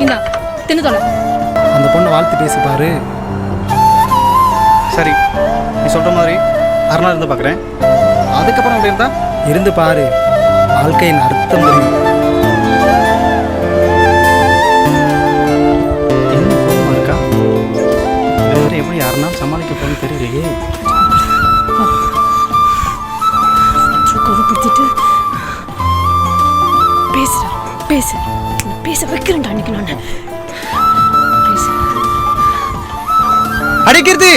இந்தா தின்னு தொலை. அந்த பொண்ணை வாழ்த்து பேசி பாரு. சரி, நீ சொல்கிற மாதிரி அரை இருந்து பார்க்குறேன். அதுக்கப்புறம் அப்படி இருந்தா இருந்து பாரு, வாழ்க்கையின் அர்த்தம் புரியும். என்ன கோபமாக இருக்கா? வேறு எப்படி யாருன்னா சமாளிக்க போகணும்னு தெரியலையே. கோவப்படுத்திட்டு பேசுறேன். பேச வைக்கிறேன்டா அன்னைக்கு நான். அடிக்கிறது.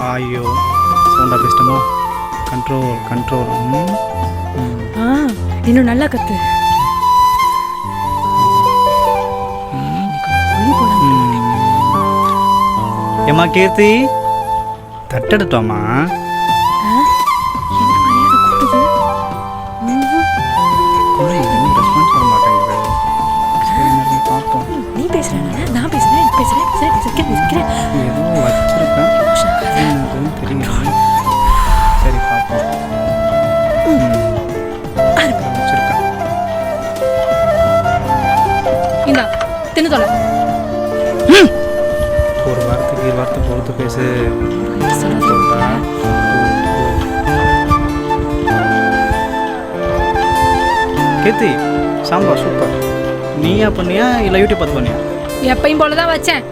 ஐயோ, சவுண்டா பேசிட்டோமோ. கண்ட்ரோல். இன்னும் நல்லா கத்து. ஏமா கீர்த்தி, தட்டெடுத்தோமா? ஒரு வாரத்துக்கு வார்த்தை பொறுத்து பேசு. கீர்த்தி, சாம்பார் சூப்பர். நீயா பண்ணியா இல்லை யூடியூப் பார்த்து பண்ணியா? எப்பயும் போலதான் வச்சேன்.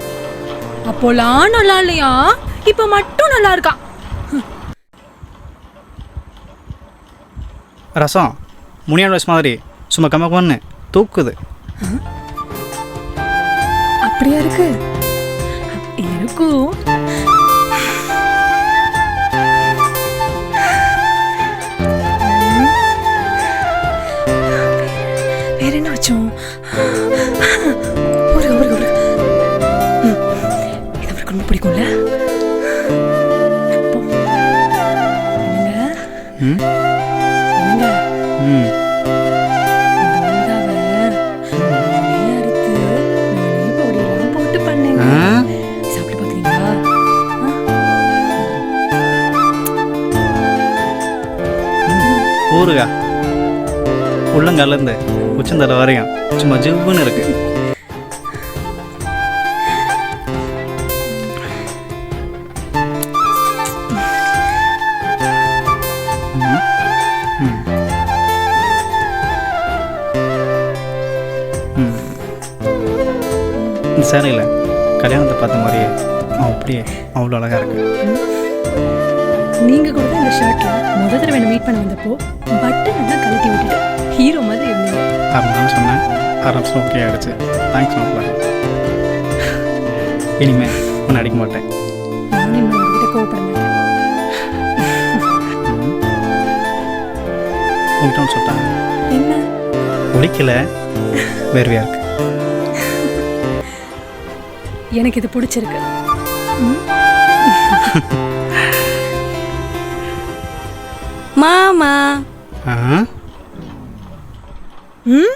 அப்போலாம் நல்லா இல்லையா, இப்ப மட்டும் நல்லா இருக்கா. ரசம் முனியான் வயசு மாதிரி சும்மா கம்ம தூக்குது. அப்படியா இருக்கு? இருக்கும். வேற என்ன வச்சோம்? ஒரு இது அவருக்கு ரொம்ப பிடிக்கும்ல. ஊருகா உள்ளங்காலேருந்து உச்சந்தலை வரையும் சும்மா ஜிவ்வுன்னு இருக்கு. இந்த சேலையில் கல்யாணத்தை பார்த்த மாதிரியே அப்படியே அவ்வளோ அழகாக இருக்கு. நீங்க கூட தான் இந்த ஷர்ட்ல முதல் தடவை என்ன மீட் பண்ண வந்தப்போ பட்டன் எல்லாம் கழட்டி விட்டுட்டு ஹீரோ மாதிரி இருந்தீங்க. நான் சொன்னேன், ஆரம்பிச்சு ஓகே ஆகிடுச்சு. தேங்க்ஸ் மாப்பிள்ள. இனிமே ஒன்று அடிக்க மாட்டேன். நானும் இன்னும் உங்ககிட்ட கோவப்பட மாட்டேன். உங்கள்கிட்ட ஒன்று சொல்லிட்டாங்க. என்ன? ஒழிக்கல, வேர்வையா இருக்கு. எனக்கு இது பிடிச்சிருக்கு. மாமா. ம்